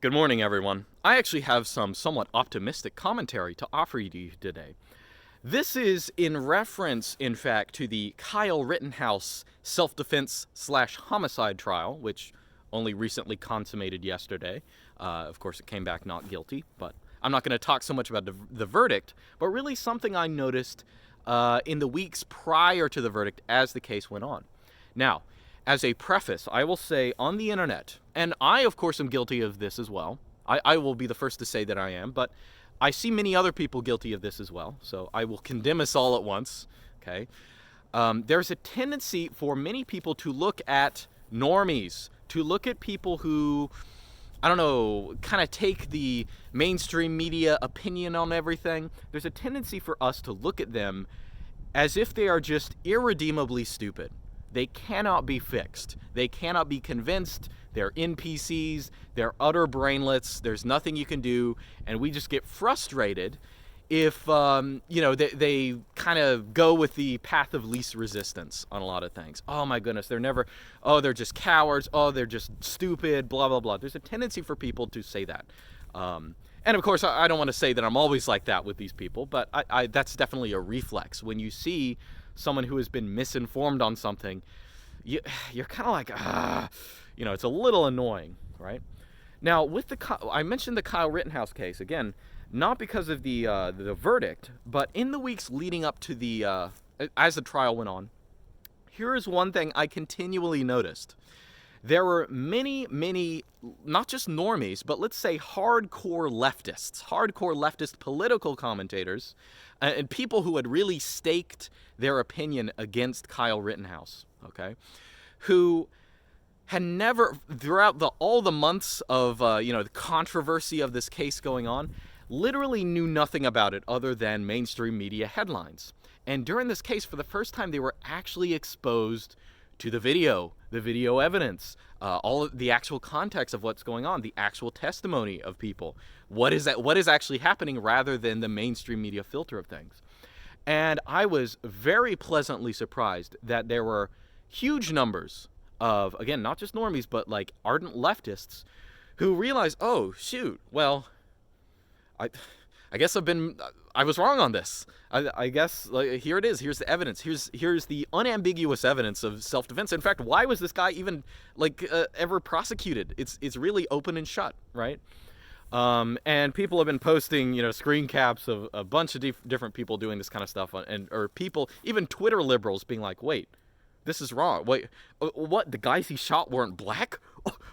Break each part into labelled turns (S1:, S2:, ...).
S1: Good morning, everyone. I actually have some somewhat optimistic commentary to offer you today. This is in reference, in fact, to the Kyle Rittenhouse self-defense/homicide trial, which only recently consummated yesterday. Of course, it came back not guilty, but I'm not going to talk so much about the verdict, but really something I noticed in the weeks prior to the verdict as the case went on. Now, as a preface, I will say on the internet, and I, of course, am guilty of this as well. I will be the first to say that I am, but I see many other people guilty of this as well, so I will condemn us all at once, okay? There's a tendency for many people to look at normies, to look at people who, I don't know, kind of take the mainstream media opinion on everything. There's a tendency for us to look at them as if they are just irredeemably stupid. They cannot be fixed. They cannot be convinced. They're NPCs. They're utter brainlets. There's nothing you can do. And we just get frustrated if, they kind of go with the path of least resistance on a lot of things. Oh, my goodness. They're just cowards. Oh, they're just stupid, blah, blah, blah. There's a tendency for people to say that. And, of course, I don't want to say that I'm always like that with these people, but that's definitely a reflex. When you see someone who has been misinformed on something, you're kind of like, it's a little annoying, right? Now, I mentioned the Kyle Rittenhouse case, again, not because of the verdict, but in the weeks leading up to as the trial went on, here is one thing I continually noticed. There were many, not just normies, but let's say hardcore leftist political commentators, and people who had really staked their opinion against Kyle Rittenhouse, okay, who had never, throughout all the months of, the controversy of this case going on, literally knew nothing about it other than mainstream media headlines. And during this case, for the first time, they were actually exposed to the video evidence, all of the actual context of what's going on, the actual testimony of people. What is actually happening rather than the mainstream media filter of things. And I was very pleasantly surprised that there were huge numbers of, again, not just normies, but like ardent leftists who realized, oh, shoot, well, I guess I was wrong on this. I guess, here it is. Here's the evidence. Here's the unambiguous evidence of self-defense. In fact, why was this guy even ever prosecuted? It's really open and shut, right? And people have been posting, screen caps of a bunch of different people doing this kind of stuff, or people, even Twitter liberals, being like, wait, this is wrong. Wait, what? The guys he shot weren't black?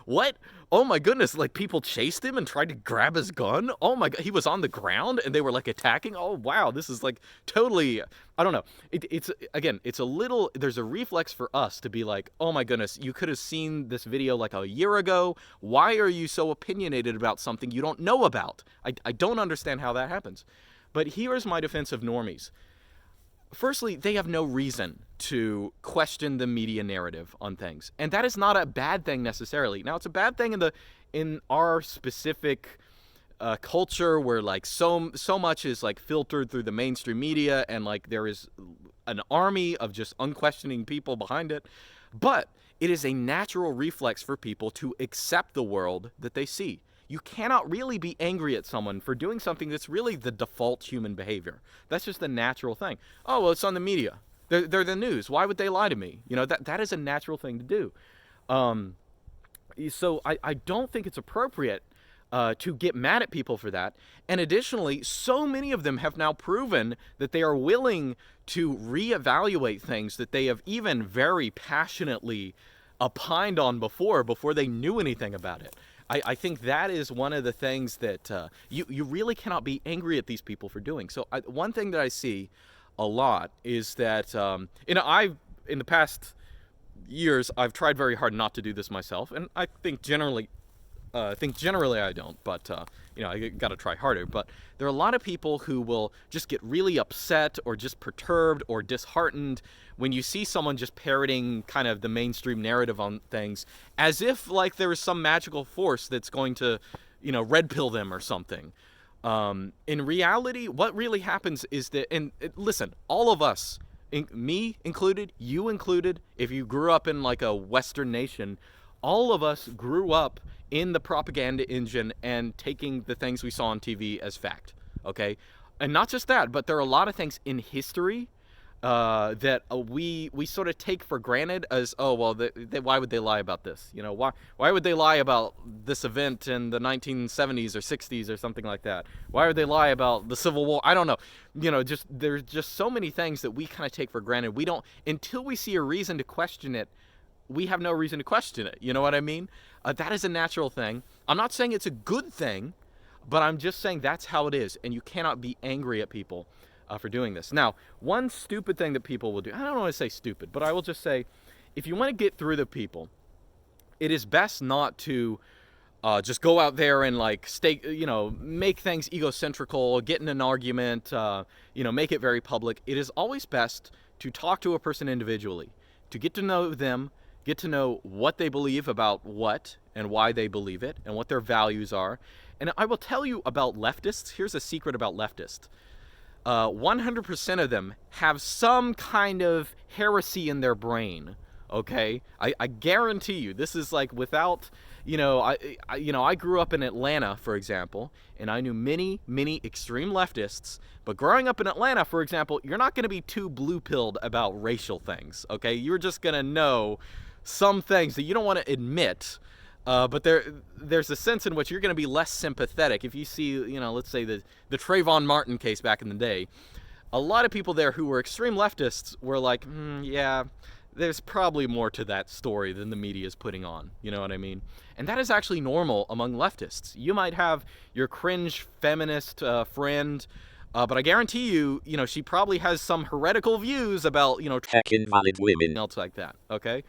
S1: What? Oh my goodness, people chased him and tried to grab his gun? Oh my god, he was on the ground and they were attacking? Oh wow, this is totally, I don't know. It's a little, there's a reflex for us to be like, oh my goodness, you could have seen this video a year ago. Why are you so opinionated about something you don't know about? I don't understand how that happens. But here's my defense of normies. Firstly, they have no reason to question the media narrative on things. And that is not a bad thing necessarily. Now, it's a bad thing in our specific culture where so much is filtered through the mainstream media and there is an army of just unquestioning people behind it. But it is a natural reflex for people to accept the world that they see. You cannot really be angry at someone for doing something that's really the default human behavior. That's just the natural thing. Oh, well, it's on the media. They're the news. Why would they lie to me? That is a natural thing to do. So I don't think it's appropriate to get mad at people for that. And additionally, so many of them have now proven that they are willing to reevaluate things that they have even very passionately opined on before they knew anything about it. I think that is one of the things that you really cannot be angry at these people for doing. So one thing that I see a lot is that, in the past years, I've tried very hard not to do this myself, and I think generally I don't, but I got to try harder. But there are a lot of people who will just get really upset or just perturbed or disheartened when you see someone just parroting kind of the mainstream narrative on things as if there is some magical force that's going to, red pill them or something. In reality, what really happens is that, listen, all of us, me included, you included, if you grew up in a Western nation, all of us grew up in the propaganda engine and taking the things we saw on TV as fact, okay? And not just that, but there are a lot of things in history that we sort of take for granted as, oh, well, why would they lie about this? You know, why would they lie about this event in the 1970s or 60s or something like that? Why would they lie about the Civil War? I don't know. You know, there's just so many things that we kind of take for granted. We don't, until we see a reason to question it, we have no reason to question it. You know what I mean? That is a natural thing. I'm not saying it's a good thing, but I'm just saying that's how it is, and you cannot be angry at people for doing this. Now, one stupid thing that people will do, I don't want to say stupid, but I will just say, if you want to get through to people, it is best not to just go out there and like make things egocentrical, get in an argument, make it very public. It is always best to talk to a person individually, to get to know them, get to know what they believe about what and why they believe it, and what their values are. And I will tell you about leftists. Here's a secret about leftists. 100% of them have some kind of heresy in their brain, okay? I guarantee you, this is like without, I grew up in Atlanta, for example, and I knew many, many extreme leftists, but growing up in Atlanta, for example, you're not going to be too blue-pilled about racial things, okay? You're just going to know some things that you don't want to admit. But there's a sense in which you're going to be less sympathetic. If you see, let's say the Trayvon Martin case back in the day, a lot of people there who were extreme leftists were like, yeah, there's probably more to that story than the media is putting on. You know what I mean? And that is actually normal among leftists. You might have your cringe feminist friend, but I guarantee you, she probably has some heretical views about,
S2: tech invalid women,
S1: else like that. Okay.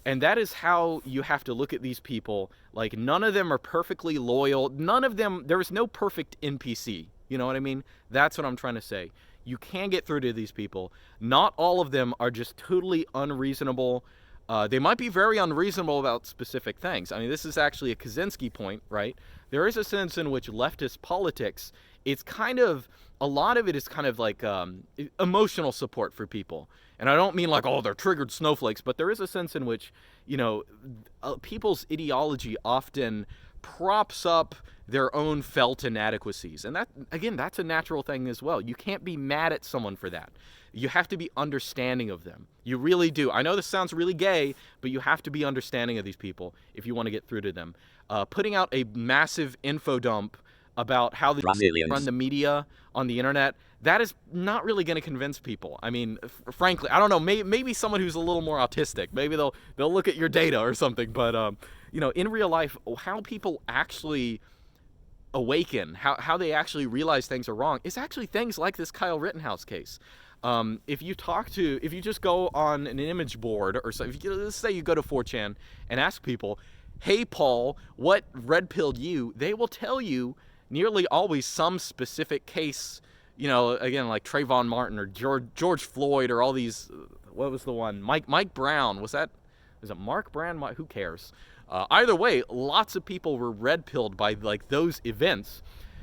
S1: And that is how you have to look at these people. Like, none of them are perfectly loyal. None of them, there is no perfect NPC. You know what I mean? That's what I'm trying to say. You can get through to these people. Not all of them are just totally unreasonable. They might be very unreasonable about specific things. I mean, this is actually a Kaczynski point, right? There is a sense in which leftist politics, it's kind of, a lot of it is kind of like emotional support for people. And I don't mean like, oh, they're triggered snowflakes, but there is a sense in which, people's ideology often props up their own felt inadequacies. And that, again, that's a natural thing as well. You can't be mad at someone for that. You have to be understanding of them. You really do. I know this sounds really gay, but you have to be understanding of these people if you want to get through to them. Putting out a massive info dump about how they run the media on the internet, that is not really going to convince people. I mean, frankly, I don't know, maybe someone who's a little more autistic, maybe they'll look at your data or something, but in real life, how people actually awaken, how they actually realize things are wrong, is actually things like this Kyle Rittenhouse case. If you just go on an image board or so, let's say you go to 4chan and ask people, hey Paul, what red pilled you? They will tell you nearly always some specific case, again, like Trayvon Martin or George Floyd or all these, what was the one? Mike Brown, was it Mark Brown? Who cares? Either way, lots of people were red-pilled by like those events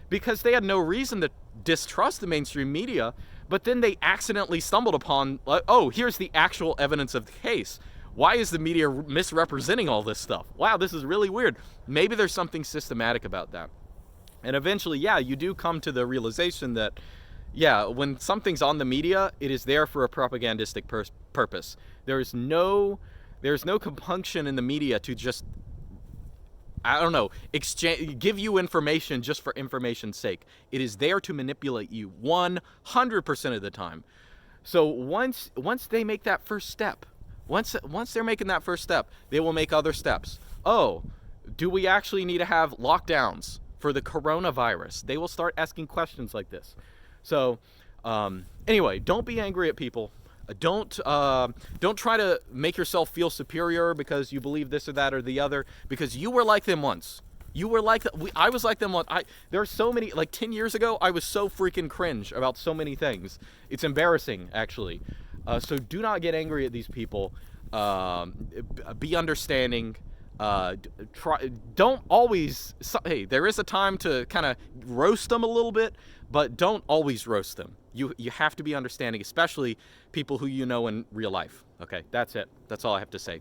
S1: because they had no reason to distrust the mainstream media, but then they accidentally stumbled upon, oh, here's the actual evidence of the case. Why is the media misrepresenting all this stuff? Wow, this is really weird. Maybe there's something systematic about that. And eventually, yeah, you do come to the realization that, yeah, when something's on the media, it is there for a propagandistic purpose. There's no compunction in the media to just, I don't know, give you information just for information's sake. It is there to manipulate you 100% of the time. So once they make that first step, once they're making that first step, they will make other steps. Oh, do we actually need to have lockdowns for the coronavirus? They will start asking questions like this. So anyway, don't be angry at people. Don't try to make yourself feel superior because you believe this or that or the other, because you were like them once. You were like I was like them once. There are so many, like 10 years ago, I was so freaking cringe about so many things. It's embarrassing, actually. So do not get angry at these people. Be understanding. Don't always, hey, there is a time to kind of roast them a little bit, but don't always roast them. You have to be understanding, especially people who you know in real life. Okay, that's it. That's all I have to say.